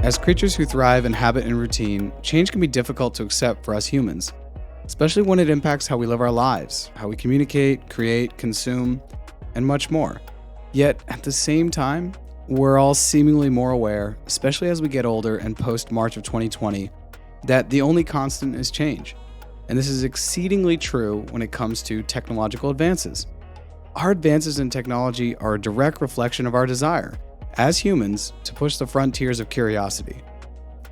As creatures who thrive in habit and routine, change can be difficult to accept for us humans, especially when it impacts how we live our lives, how we communicate, create, consume, and much more. Yet, at the same time, we're all seemingly more aware, especially as we get older and post-March of 2020, that the only constant is change. And this is exceedingly true when it comes to technological advances. Our advances in technology are a direct reflection of our desire, as humans, to push the frontiers of curiosity.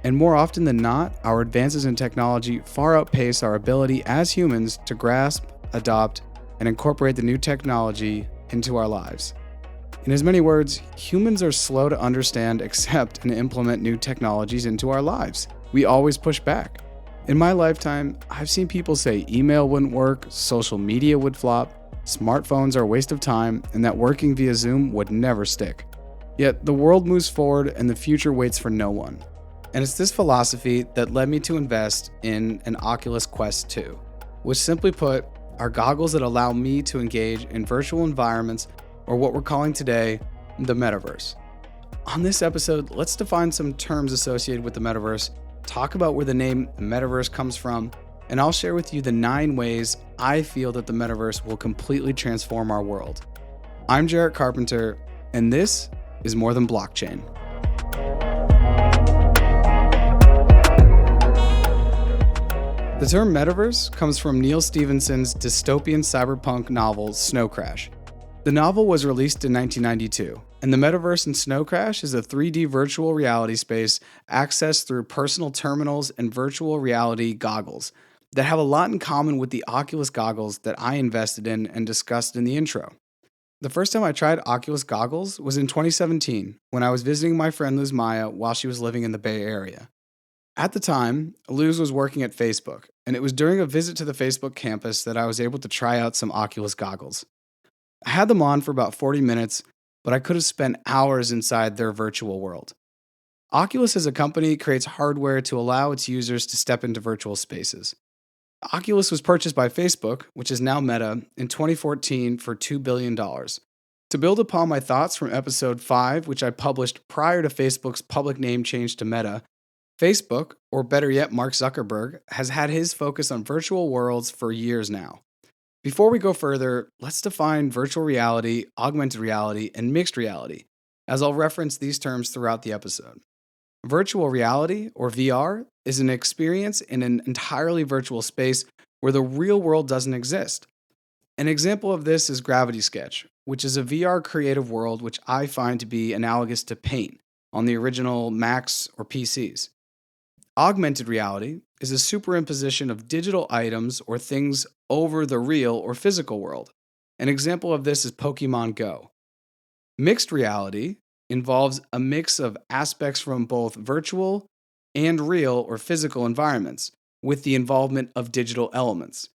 And more often than not, our advances in technology far outpace our ability as humans to grasp, adopt, and incorporate the new technology into our lives. In as many words, humans are slow to understand, accept, and implement new technologies into our lives. We always push back. In my lifetime, I've seen people say email wouldn't work, social media would flop, smartphones are a waste of time, and that working via Zoom would never stick. Yet the world moves forward and the future waits for no one. And it's this philosophy that led me to invest in an Oculus Quest 2, which simply put, are goggles that allow me to engage in virtual environments, or what we're calling today, the Metaverse. On this episode, let's define some terms associated with the Metaverse, talk about where the name Metaverse comes from, and I'll share with you the 9 ways I feel that the Metaverse will completely transform our world. I'm Jarret Carpenter, and this is More Than Blockchain. The term Metaverse comes from Neal Stephenson's dystopian cyberpunk novel Snow Crash. The novel was released in 1992, and the Metaverse in Snow Crash is a 3D virtual reality space accessed through personal terminals and virtual reality goggles that have a lot in common with the Oculus goggles that I invested in and discussed in the intro. The first time I tried Oculus goggles was in 2017 when I was visiting my friend Luz Maya while she was living in the Bay Area. At the time, Luz was working at Facebook, and it was during a visit to the Facebook campus that I was able to try out some Oculus goggles. I had them on for about 40 minutes, but I could have spent hours inside their virtual world. Oculus as a company creates hardware to allow its users to step into virtual spaces. Oculus was purchased by Facebook, which is now Meta, in 2014 for $2 billion. To build upon my thoughts from episode 5, which I published prior to Facebook's public name change to Meta, Facebook, or better yet Mark Zuckerberg, has had his focus on virtual worlds for years now. Before we go further, let's define virtual reality, augmented reality, and mixed reality, as I'll reference these terms throughout the episode. Virtual reality, or VR, is an experience in an entirely virtual space where the real world doesn't exist. An example of this is Gravity Sketch, which is a VR creative world which I find to be analogous to Paint on the original Macs or PCs. Augmented reality is a superimposition of digital items or things over the real or physical world. An example of this is Pokemon Go. Mixed reality involves a mix of aspects from both virtual and real or physical environments, with the involvement of digital elements.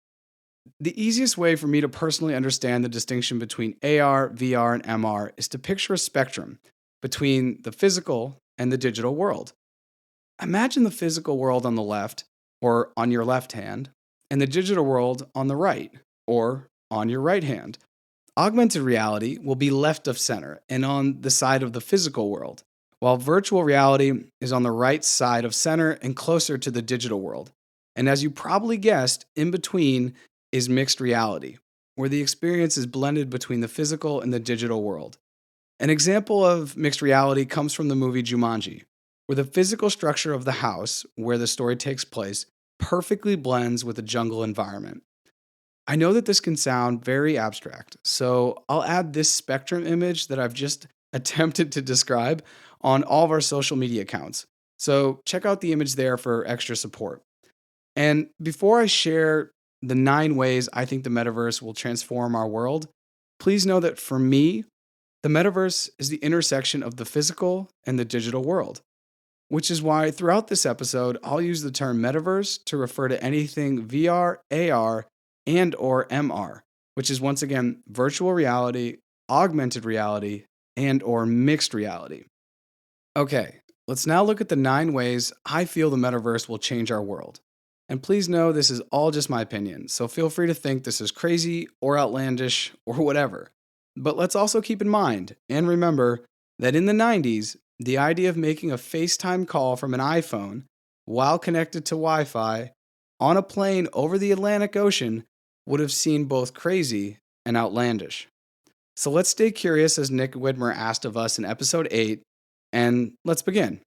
The easiest way for me to personally understand the distinction between AR, VR, and MR is to picture a spectrum between the physical and the digital world. Imagine the physical world on the left, or on your left hand, and the digital world on the right, or on your right hand. Augmented reality will be left of center and on the side of the physical world, while virtual reality is on the right side of center and closer to the digital world. And as you probably guessed, in between is mixed reality, where the experience is blended between the physical and the digital world. An example of mixed reality comes from the movie Jumanji, where the physical structure of the house, where the story takes place, perfectly blends with the jungle environment. I know that this can sound very abstract, so I'll add this spectrum image that I've just attempted to describe on all of our social media accounts. So check out the image there for extra support. And before I share the 9 ways I think the Metaverse will transform our world, please know that for me, the Metaverse is the intersection of the physical and the digital world, which is why throughout this episode, I'll use the term Metaverse to refer to anything VR, AR, and or MR, which is once again virtual reality, augmented reality, and or mixed reality. Okay, let's now look at the 9 ways I feel the Metaverse will change our world. And please know this is all just my opinion, so feel free to think this is crazy or outlandish or whatever. But let's also keep in mind and remember that in the 90s, The idea of making a FaceTime call from an iPhone while connected to Wi Fi on a plane over the Atlantic Ocean would have seemed both crazy and outlandish. So let's stay curious as Nick Widmer asked of us in episode 8, and let's begin.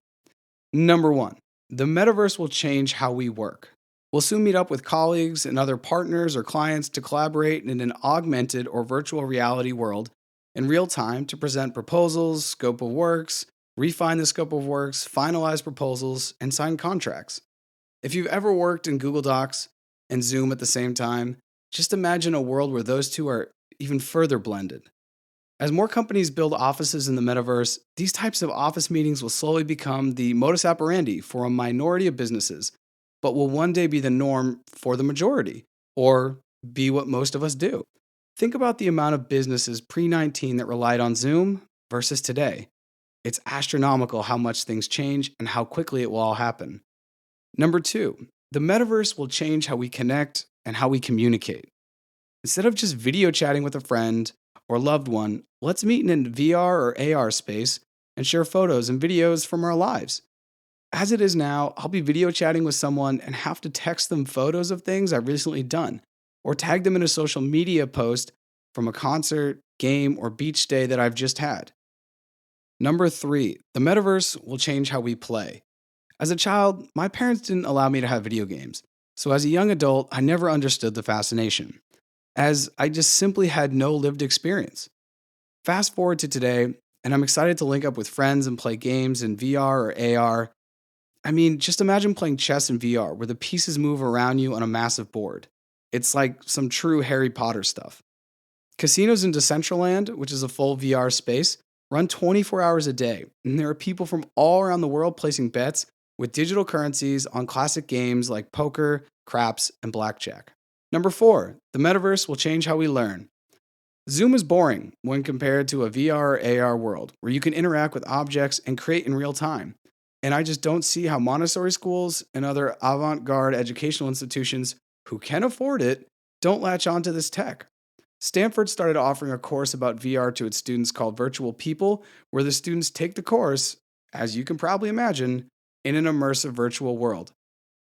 Number 1, the metaverse will change how we work. We'll soon meet up with colleagues and other partners or clients to collaborate in an augmented or virtual reality world in real time to present proposals, scope of works, refine the scope of works, finalize proposals, and sign contracts. If you've ever worked in Google Docs and Zoom at the same time, just imagine a world where those two are even further blended. As more companies build offices in the metaverse, these types of office meetings will slowly become the modus operandi for a minority of businesses, but will one day be the norm for the majority, or be what most of us do. Think about the amount of businesses pre-19 that relied on Zoom versus today. It's astronomical how much things change and how quickly it will all happen. Number 2, the metaverse will change how we connect and how we communicate. Instead of just video chatting with a friend or loved one, let's meet in a VR or AR space and share photos and videos from our lives. As it is now, I'll be video chatting with someone and have to text them photos of things I've recently done, or tag them in a social media post from a concert, game, or beach day that I've just had. Number 3, the metaverse will change how we play. As a child, my parents didn't allow me to have video games, so as a young adult, I never understood the fascination, as I just simply had no lived experience. Fast forward to today, and I'm excited to link up with friends and play games in VR or AR. I mean, just imagine playing chess in VR where the pieces move around you on a massive board. It's like some true Harry Potter stuff. Casinos in Decentraland, which is a full VR space, run 24 hours a day, and there are people from all around the world placing bets with digital currencies on classic games like poker, craps, and blackjack. Number 4, the metaverse will change how we learn. Zoom is boring when compared to a VR or AR world where you can interact with objects and create in real time. And I just don't see how Montessori schools and other avant-garde educational institutions who can afford it don't latch onto this tech. Stanford started offering a course about VR to its students called Virtual People, where the students take the course, as you can probably imagine, in an immersive virtual world.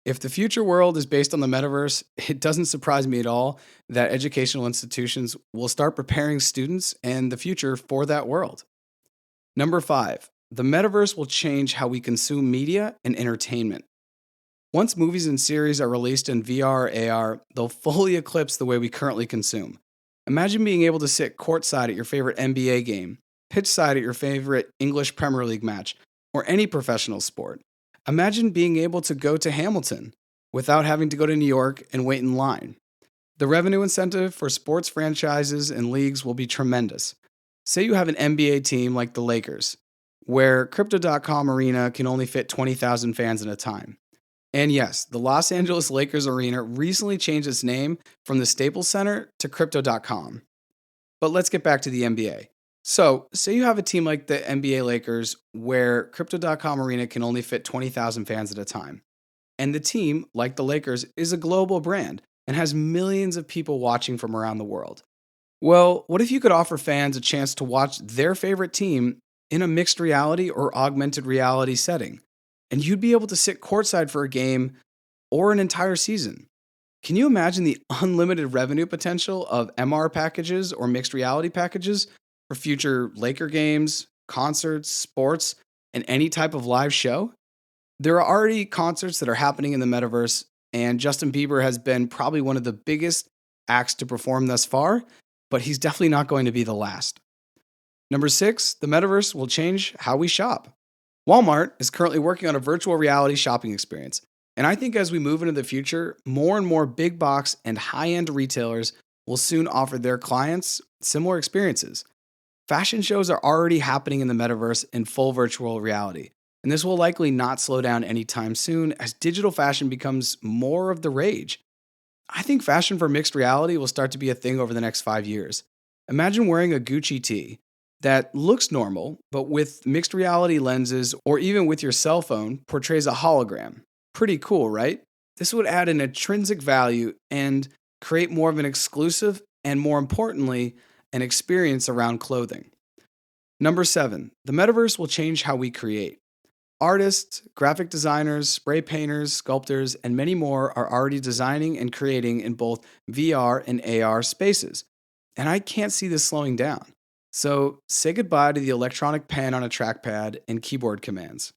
If the future world is based on the metaverse, it doesn't surprise me at all that educational institutions will start preparing students and the future for that world. Number 5, the metaverse will change how we consume media and entertainment. Once movies and series are released in VR or AR, they'll fully eclipse the way we currently consume. Imagine being able to sit courtside at your favorite NBA game, pitchside at your favorite English Premier League match, or any professional sport. Imagine being able to go to Hamilton without having to go to New York and wait in line. The revenue incentive for sports franchises and leagues will be tremendous. Say you have an NBA team like the Lakers, where Crypto.com Arena can only fit 20,000 fans at a time. And yes, the Los Angeles Lakers Arena recently changed its name from the Staples Center to Crypto.com. But let's get back to the NBA. So, say you have a team like the NBA Lakers where Crypto.com Arena can only fit 20,000 fans at a time. And the team, like the Lakers, is a global brand and has millions of people watching from around the world. Well, what if you could offer fans a chance to watch their favorite team in a mixed reality or augmented reality setting? And you'd be able to sit courtside for a game or an entire season. Can you imagine the unlimited revenue potential of MR packages or mixed reality packages for future Laker games, concerts, sports, and any type of live show? There are already concerts that are happening in the metaverse, and Justin Bieber has been probably one of the biggest acts to perform thus far, but he's definitely not going to be the last. Number 6, the metaverse will change how we shop. Walmart is currently working on a virtual reality shopping experience, and I think as we move into the future, more and more big box and high-end retailers will soon offer their clients similar experiences. Fashion shows are already happening in the metaverse in full virtual reality, and this will likely not slow down anytime soon as digital fashion becomes more of the rage. I think fashion for mixed reality will start to be a thing over the next 5 years. Imagine wearing a Gucci tee that looks normal, but with mixed reality lenses or even with your cell phone portrays a hologram. Pretty cool, right? This would add an intrinsic value and create more of an exclusive and, more importantly, an experience around clothing. Number 7, the metaverse will change how we create. Artists, graphic designers, spray painters, sculptors, and many more are already designing and creating in both VR and AR spaces. And I can't see this slowing down. So say goodbye to the electronic pen on a trackpad and keyboard commands.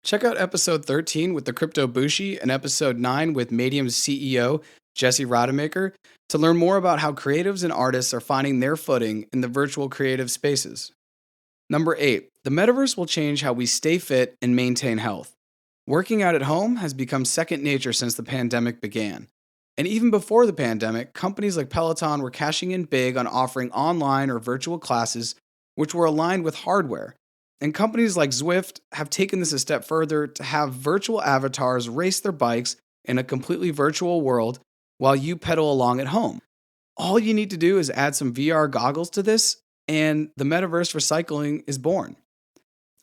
Check out episode 13 with the Crypto Bushi and episode 9 with Medium's CEO, Jesse Rademacher, to learn more about how creatives and artists are finding their footing in the virtual creative spaces. Number 8, the metaverse will change how we stay fit and maintain health. Working out at home has become second nature since the pandemic began. And even before the pandemic, companies like Peloton were cashing in big on offering online or virtual classes which were aligned with hardware. And companies like Zwift have taken this a step further to have virtual avatars race their bikes in a completely virtual world while you pedal along at home. All you need to do is add some VR goggles to this, and the metaverse for cycling is born.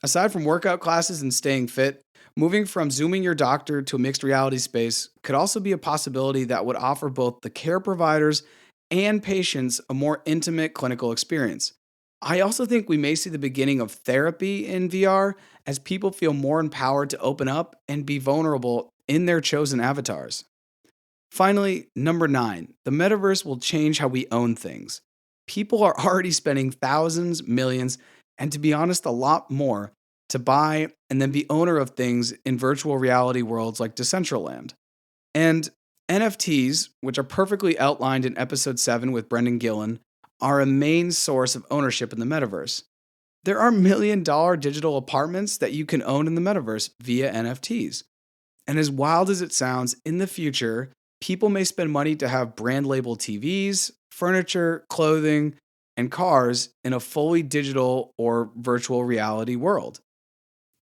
Aside from workout classes and staying fit, moving from Zooming your doctor to a mixed reality space could also be a possibility that would offer both the care providers and patients a more intimate clinical experience. I also think we may see the beginning of therapy in VR as people feel more empowered to open up and be vulnerable in their chosen avatars. Finally, number 9, the metaverse will change how we own things. People are already spending thousands, millions, and to be honest, a lot more to buy and then be owner of things in virtual reality worlds like Decentraland. And NFTs, which are perfectly outlined in episode 7 with Brendan Gillen, are a main source of ownership in the metaverse. There are $1 million digital apartments that you can own in the metaverse via NFTs. And as wild as it sounds, in the future, people may spend money to have brand label TVs, furniture, clothing, and cars in a fully digital or virtual reality world.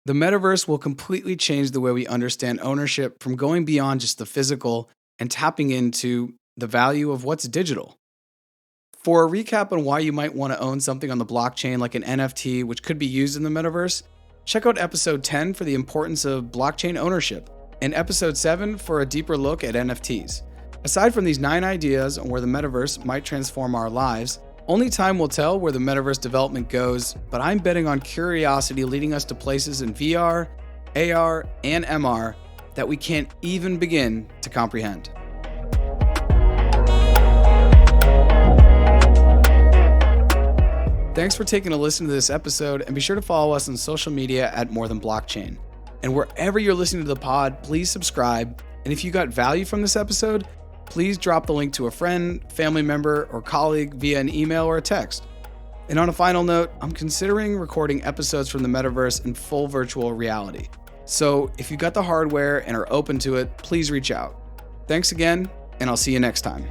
The metaverse will completely change the way we understand ownership from going beyond just the physical and tapping into the value of what's digital. For a recap on why you might want to own something on the blockchain like an NFT, which could be used in the metaverse, check out episode 10 for the importance of blockchain ownership, and episode 7 for a deeper look at NFTs. Aside from these 9 ideas on where the metaverse might transform our lives, only time will tell where the metaverse development goes, but I'm betting on curiosity leading us to places in VR, AR, and MR that we can't even begin to comprehend. Thanks for taking a listen to this episode, and be sure to follow us on social media at More Than Blockchain. And wherever you're listening to the pod, please subscribe. And if you got value from this episode, please drop the link to a friend, family member, or colleague via an email or a text. And on a final note, I'm considering recording episodes from the metaverse in full virtual reality. So if you got the hardware and are open to it, please reach out. Thanks again, and I'll see you next time.